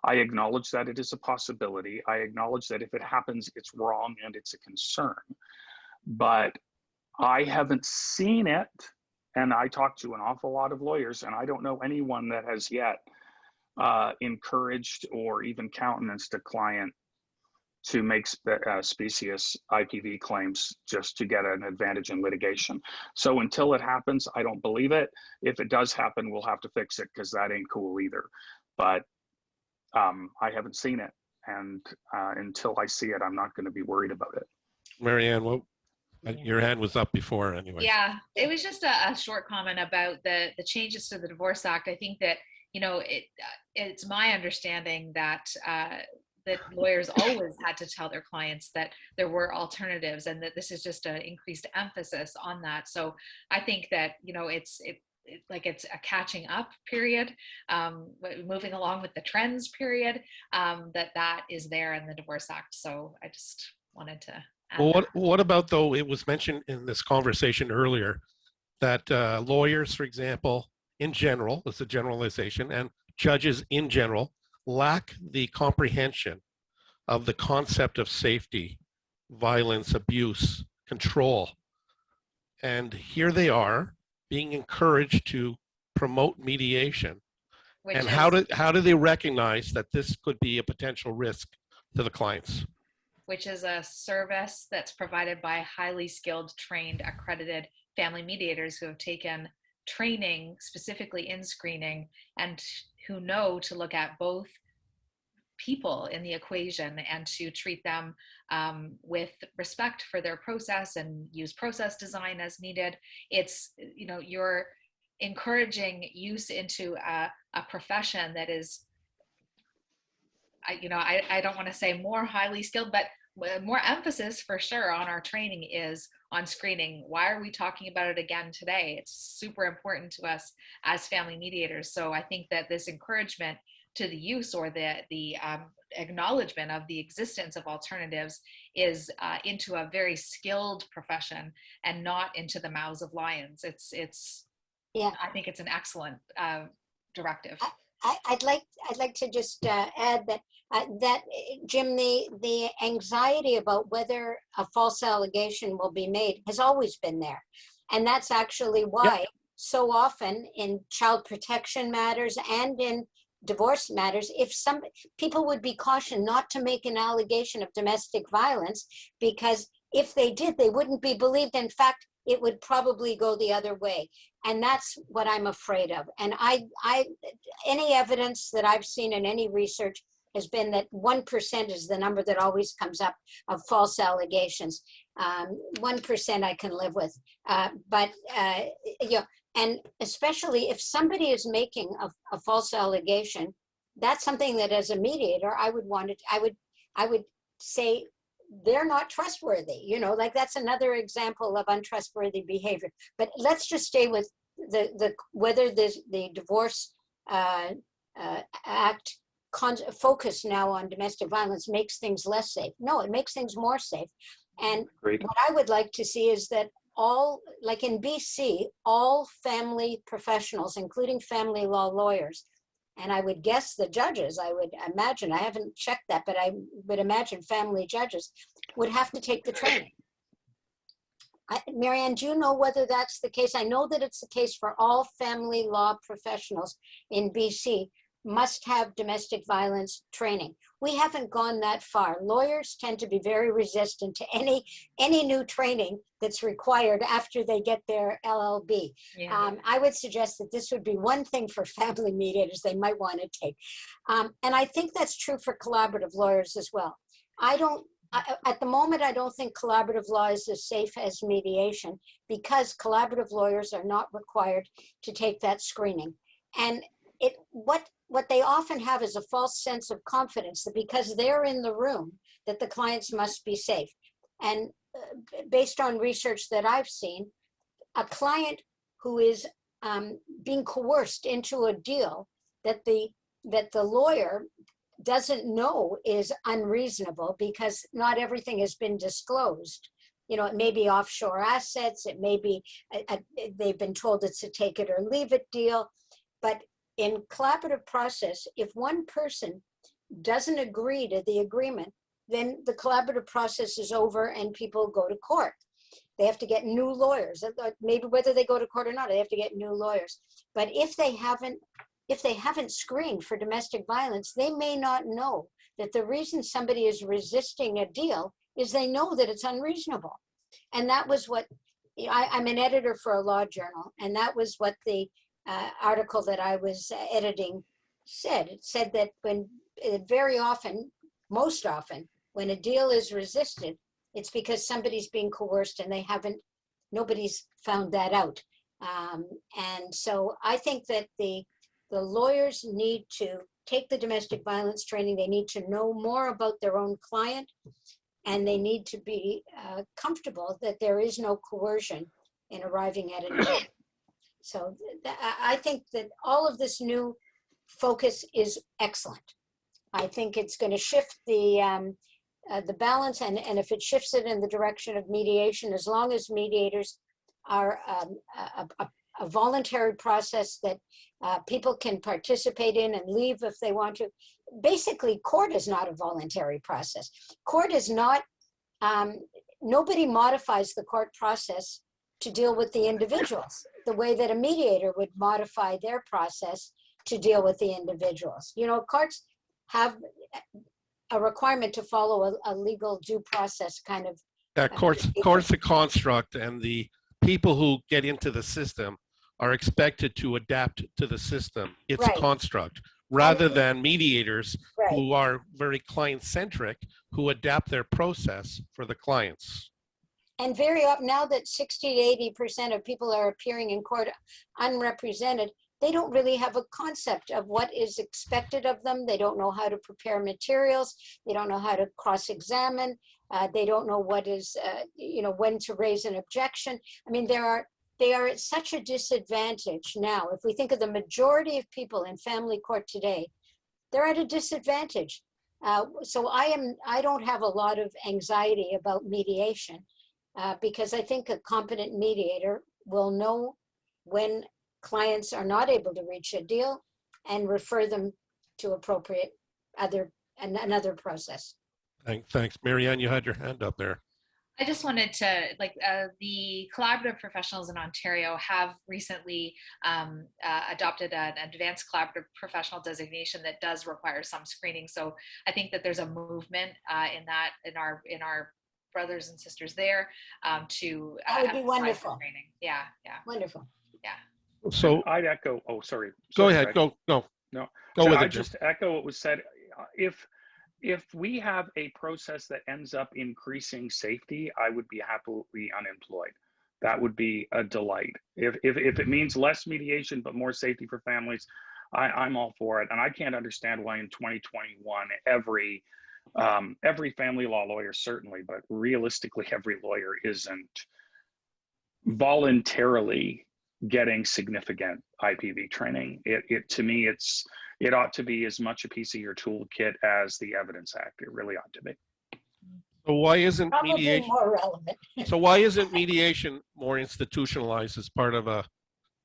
I acknowledge that it is a possibility. I acknowledge that if it happens, it's wrong and it's a concern. But I haven't seen it, and I talk to an awful lot of lawyers, and I don't know anyone that has yet encouraged or even countenanced a client to make specious IPV claims just to get an advantage in litigation. So until it happens, I don't believe it. If it does happen, we'll have to fix it, because that ain't cool either. But I haven't seen it, and until I see it, I'm not going to be worried about it. Marianne, your hand was up before anyway. Yeah, it was just a short comment about the changes to the Divorce Act. I think that, it's my understanding that that lawyers always had to tell their clients that there were alternatives, and that this is just an increased emphasis on that. So I think that, it's a catching up period, moving along with the trends period, that is there in the Divorce Act. So I just wanted to add Well, that. what about, though, it was mentioned in this conversation earlier that lawyers, for example, in general, it's a generalization, and judges in general lack the comprehension of the concept of safety, violence, abuse, control. And here they are being encouraged to promote mediation. And how do they recognize that this could be a potential risk to the clients? Which is a service that's provided by highly skilled, trained, accredited family mediators who have taken training specifically in screening, and who know to look at both people in the equation and to treat them with respect for their process and use process design as needed. It's, you know, you're encouraging use into a profession that is, I don't want to say more highly skilled, but more emphasis for sure on our training is on screening. Why are we talking about it again today? It's super important to us as family mediators. So I think that this encouragement to the use or the acknowledgement of the existence of alternatives is into a very skilled profession and not into the mouths of lions. Yeah. I think it's an excellent directive. I'd like to just add that Jim, the anxiety about whether a false allegation will be made has always been there, and that's actually why so often in child protection matters and in divorce matters, if some people would be cautioned not to make an allegation of domestic violence, because if they did, they wouldn't be believed. In fact, it would probably go the other way. And that's what I'm afraid of. And any evidence that I've seen in any research has been that 1% is the number that always comes up of false allegations. 1% I can live with, and especially if somebody is making a false allegation, that's something that as a mediator, I would say they're not trustworthy, like that's another example of untrustworthy behavior. But let's just stay with whether the Divorce Act focus now on domestic violence makes things less safe. No, it makes things more safe. And Great. What I would like to see is that like in BC, all family professionals, including family law lawyers, and I would guess the judges, I would imagine, I haven't checked that, but I would imagine family judges would have to take the training. Marianne, do you know whether that's the case? I know that it's the case for all family law professionals in BC must have domestic violence training. We haven't gone that far. Lawyers tend to be very resistant to any new training that's required after they get their LLB. Yeah. I would suggest that this would be one thing for family mediators they might want to take. And I think that's true for collaborative lawyers as well. At the moment, I don't think collaborative law is as safe as mediation because collaborative lawyers are not required to take that screening. And what they often have is a false sense of confidence that because they're in the room, that the clients must be safe. And based on research that I've seen, a client who is being coerced into a deal that the lawyer doesn't know is unreasonable because not everything has been disclosed. It may be offshore assets, it may be, they've been told it's a take it or leave it deal. But in collaborative process, if one person doesn't agree to the agreement, then the collaborative process is over and people go to court. They have to get new lawyers. Maybe whether they go to court or not, they have to get new lawyers. But if they haven't screened for domestic violence, they may not know that the reason somebody is resisting a deal is they know that it's unreasonable. And that was what, I'm an editor for a law journal, and that was what the article that I was editing said. It said that most often, when a deal is resisted, it's because somebody's being coerced and nobody's found that out. And so I think that the lawyers need to take the domestic violence training. They need to know more about their own client, and they need to be comfortable that there is no coercion in arriving at an agreement. So I think that all of this new focus is excellent. I think it's going to shift the balance, and if it shifts it in the direction of mediation, as long as mediators are a voluntary process that people can participate in and leave if they want to. Basically, court is not a voluntary process. Court is not, nobody modifies the court process to deal with the individuals the way that a mediator would modify their process to deal with the individuals. Courts have a requirement to follow a legal due process kind of. Court's a construct, and the people who get into the system are expected to adapt to the system. It's Right. a construct. rather than mediators Right. who are very client-centric, who adapt their process for the clients. And very often, now that 60 to 80% of people are appearing in court unrepresented, they don't really have a concept of what is expected of them. They don't know how to prepare materials. They don't know how to cross-examine. They don't know what is, when to raise an objection. I mean, they are at such a disadvantage now. If we think of the majority of people in family court today, they're at a disadvantage. So I don't have a lot of anxiety about mediation. Because I think a competent mediator will know when clients are not able to reach a deal and refer them to appropriate another process. Thanks. Marianne, you had your hand up there. I just wanted to, the collaborative professionals in Ontario have recently adopted an advanced collaborative professional designation that does require some screening. So I think that there's a movement in our brothers and sisters there to That would be emphasize wonderful. training. Yeah. Wonderful. Yeah. So I'd echo. Oh, sorry. Go ahead. Fred. Go. No. Go So with I it, Jim. just echo what was said. If we have a process that ends up increasing safety, I would be happily unemployed. That would be a delight. If it means less mediation but more safety for families, I'm all for it. And I can't understand why in 2021 every family law lawyer, certainly, but realistically every lawyer isn't voluntarily getting significant IPV training. To me, it ought to be as much a piece of your toolkit as the Evidence Act. It really ought to be. So why isn't Probably mediation? more relevant. So why isn't mediation more institutionalized as part of a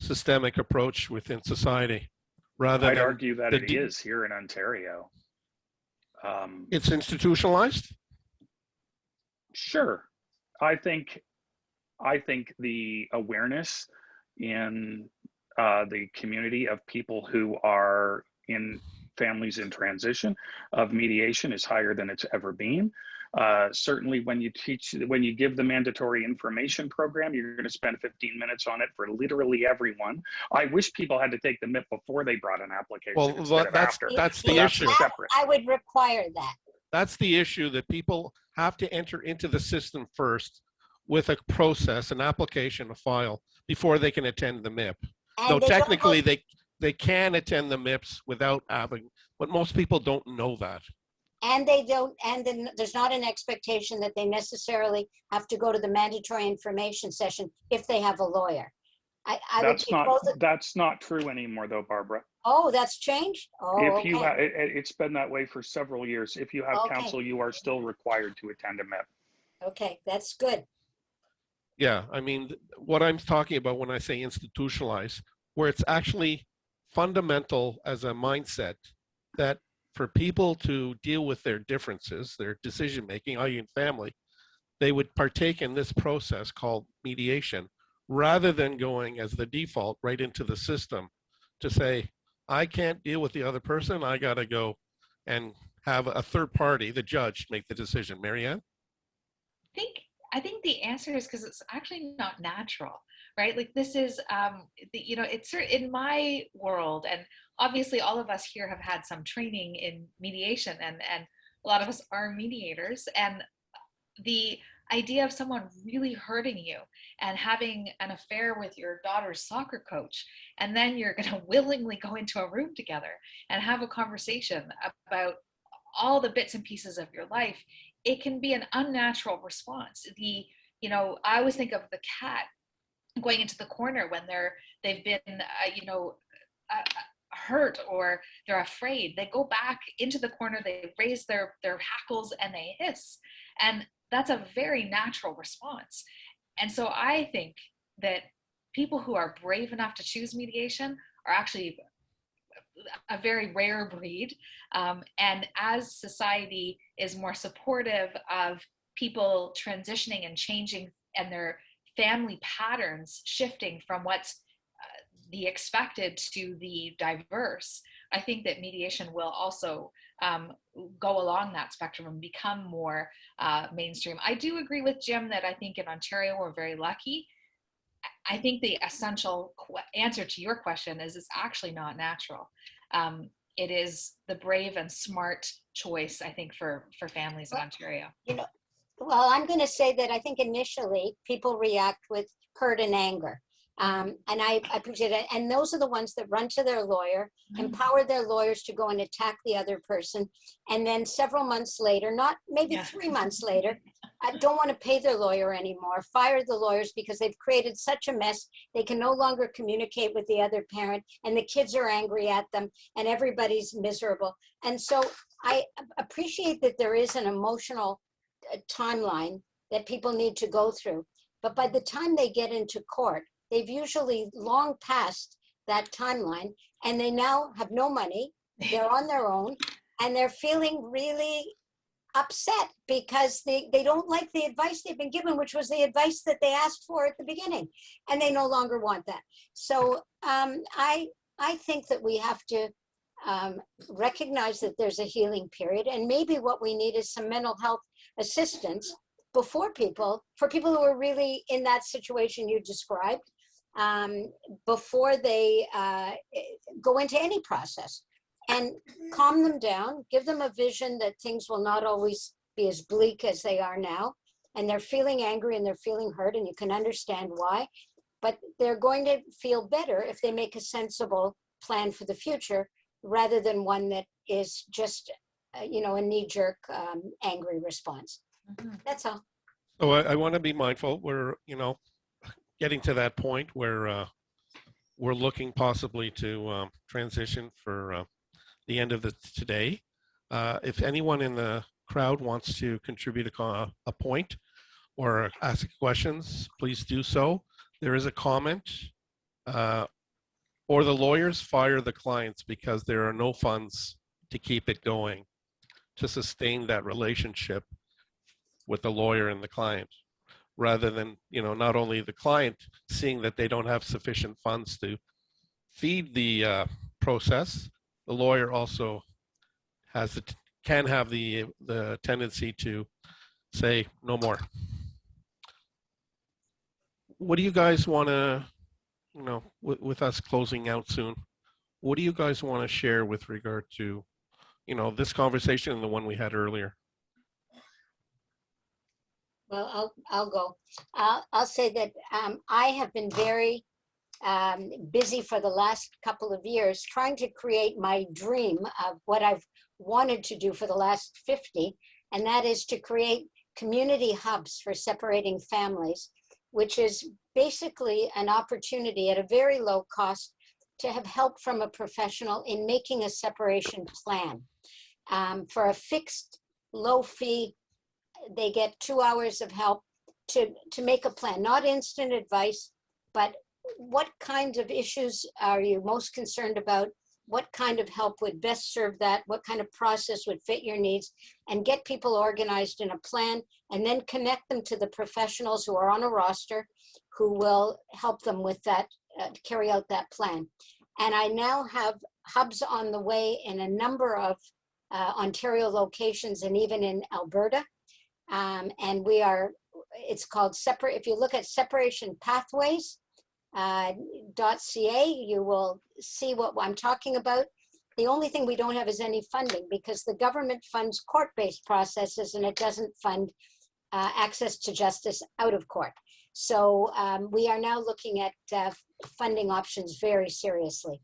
systemic approach within society, rather I'd than argue that it is here in Ontario. It's institutionalized? Sure. I think the awareness in the community of people who are in families in transition of mediation is higher than it's ever been. Certainly when you give the mandatory information program, you're going to spend 15 minutes on it for literally everyone. I wish people had to take the MIP before they brought an application instead of after. That's the Yeah, issue. Separate. I would require that. That's the issue, that people have to enter into the system first with a process, an application, a file, before they can attend the MIP. And So they don't technically go- they can attend the MIPS without having, but most people don't know that. And they don't, and then there's not an expectation that they necessarily have to go to the mandatory information session if they have a lawyer. That's not true anymore, though, Barbara. Oh, that's changed? Oh, If you okay. it's been that way for several years. If you have Okay. counsel, you are still required to attend a MIP. Okay, that's good. Yeah, I mean, what I'm talking about when I say institutionalized, where it's actually fundamental as a mindset that for people to deal with their differences, their decision-making, i.e. in family, they would partake in this process called mediation, rather than going as the default right into the system to say, I can't deal with the other person, I gotta go and have a third party, the judge, make the decision. Marianne? I think the answer is because it's actually not natural, right? Like this is, it's in my world, and obviously all of us here have had some training in mediation, and a lot of us are mediators, and the idea of someone really hurting you and having an affair with your daughter's soccer coach, and then you're going to willingly go into a room together and have a conversation about all the bits and pieces of your life, it can be an unnatural response. I always think of the cat going into the corner when they've been hurt or they're afraid. They go back into the corner, they raise their hackles and they hiss, and that's a very natural response. And so I think that people who are brave enough to choose mediation are actually a very rare breed. And as society is more supportive of people transitioning and changing and their family patterns shifting from what's the expected to the diverse, I think that mediation will also go along that spectrum and become more mainstream. I do agree with Jim that I think in Ontario we're very lucky. I think the essential answer to your question is it's actually not natural. it is the brave and smart choice, I think, for families in Ontario. You know, well, I'm going to say that I think initially people react with hurt and anger. And I appreciate it. And those are the ones that run to their lawyer, empower their lawyers to go and attack the other person. And then several months later, not maybe 3 months later, I don't want to pay their lawyer anymore, fire the lawyers because they've created such a mess. They can no longer communicate with the other parent, and the kids are angry at them, and everybody's miserable. And so I appreciate that there is an emotional timeline that people need to go through. But by the time they get into court, they've usually long passed that timeline, and they now have no money. They're on their own, and they're feeling really upset because they don't like the advice they've been given, which was the advice that they asked for at the beginning, and they no longer want that. So I think that we have to recognize that there's a healing period, and maybe what we need is some mental health assistance for people who are really in that situation you described, before they go into any process, and calm them down, give them a vision that things will not always be as bleak as they are now. And they're feeling angry and they're feeling hurt, and you can understand why, but they're going to feel better if they make a sensible plan for the future rather than one that is just, a knee-jerk, angry response. That's all. So I want to be mindful. We're, getting to that point where we're looking possibly to transition for the end of today. If anyone in the crowd wants to contribute a point or ask questions, please do so. There is a comment, or the lawyers fire the clients because there are no funds to keep it going, to sustain that relationship with the lawyer and the client, rather than, not only the client seeing that they don't have sufficient funds to feed the process, the lawyer also can have the tendency to say no more. What do you guys want to, with us closing out soon, what do you guys want to share with regard to, this conversation and the one we had earlier? Well, I'll go. I'll say that I have been very busy for the last couple of years trying to create my dream of what I've wanted to do for the last 50, and that is to create community hubs for separating families, which is basically an opportunity at a very low cost to have help from a professional in making a separation plan. For a fixed low fee, they get 2 hours of help to make a plan, not instant advice, but what kind of issues are you most concerned about? What kind of help would best serve that? What kind of process would fit your needs? And get people organized in a plan, and then connect them to the professionals who are on a roster who will help them with that, carry out that plan. And I now have hubs on the way in a number of Ontario locations and even in Alberta. And it's called if you look at Separation Pathways, .ca, you will see what I'm talking about. The only thing we don't have is any funding, because the government funds court-based processes and it doesn't fund access to justice out of court. So we are now looking at funding options very seriously.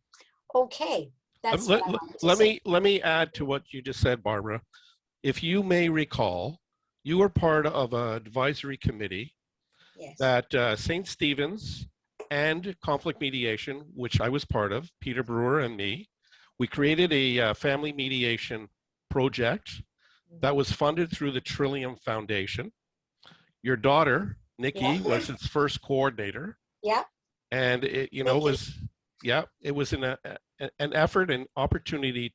Okay, that's what I wanted to say. Let me add to what you just said, Barbara. If you may recall, you were part of an advisory committee that St. Stephen's and Conflict Mediation, which I was part of, Peter Brewer and me, we created a family mediation project that was funded through the Trillium Foundation. Your daughter, Nikki, was its first coordinator. Yeah. And it, it was an effort and opportunity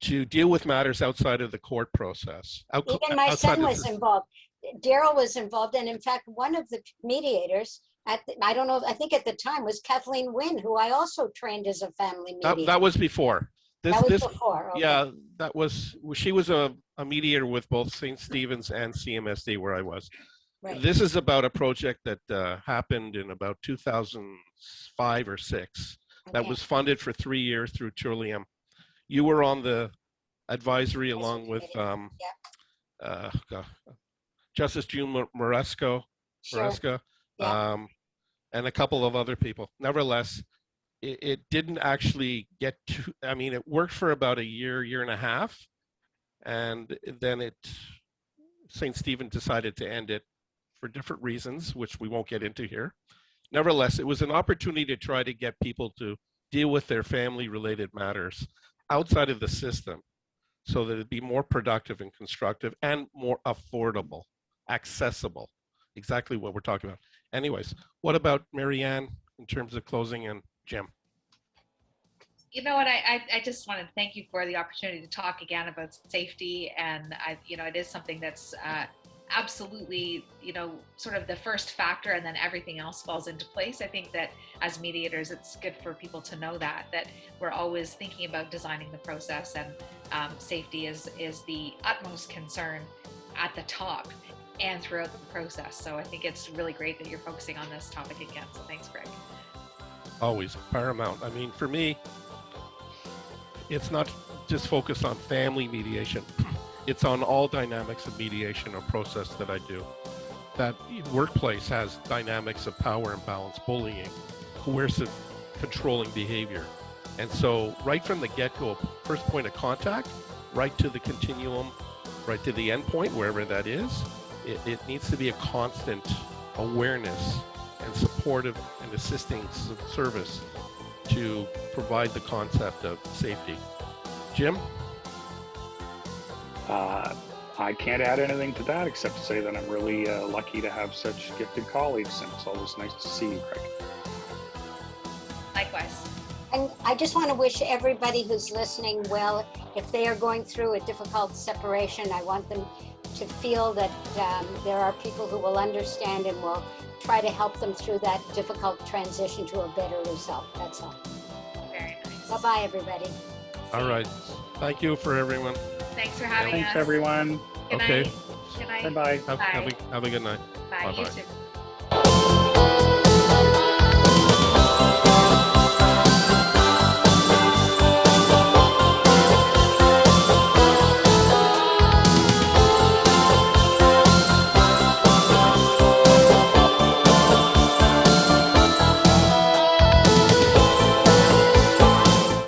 to deal with matters outside of the court process. Even my son was involved. Daryl was involved. And in fact, one of the mediators, I think at the time was Kathleen Wynne, who I also trained as a family mediator. That was before. Before. Okay. Yeah, she was a mediator with both St. Stephen's and CMSD where I was. Right. This is about a project that happened in about 2005 or 6 that was funded for 3 years through Trillium. You were on the advisory along with Committee. Justice June Maresco, Sure. Yeah. and a couple of other people. Nevertheless, it didn't actually get to, I mean, it worked for about a year and a half, and then St. Stephen decided to end it for different reasons, which we won't get into here. Nevertheless, it was an opportunity to try to get people to deal with their family-related matters outside of the system so that it'd be more productive and constructive and more affordable, accessible, exactly what we're talking about. Anyways, what about Marianne in terms of closing, and Jim? You know what, I just want to thank you for the opportunity to talk again about safety. And it is something that's absolutely, sort of the first factor, and then everything else falls into place. I think that as mediators, it's good for people to know that we're always thinking about designing the process, and safety is the utmost concern at the top and throughout the process. So I think it's really great that you're focusing on this topic again. So thanks, Greg. Always paramount. I mean, for me, it's not just focused on family mediation. It's on all dynamics of mediation or process that I do. That workplace has dynamics of power imbalance, bullying, coercive, controlling behavior. And so right from the get-go, first point of contact, right to the continuum, right to the end point, wherever that is, it needs to be a constant awareness and supportive and assisting service to provide the concept of safety. Jim? I can't add anything to that except to say that I'm really lucky to have such gifted colleagues, and it's always nice to see you, Craig. Likewise. And I just want to wish everybody who's listening well. If they are going through a difficult separation, I want them to feel that there are people who will understand and will try to help them through that difficult transition to a better result. That's all. Very nice. Bye-bye, everybody. All right. Thank you for everyone. Thanks for having us. Thanks, everyone. Good Okay. night. Good night. Bye-bye. Have a good night. Bye. You Bye-bye. too.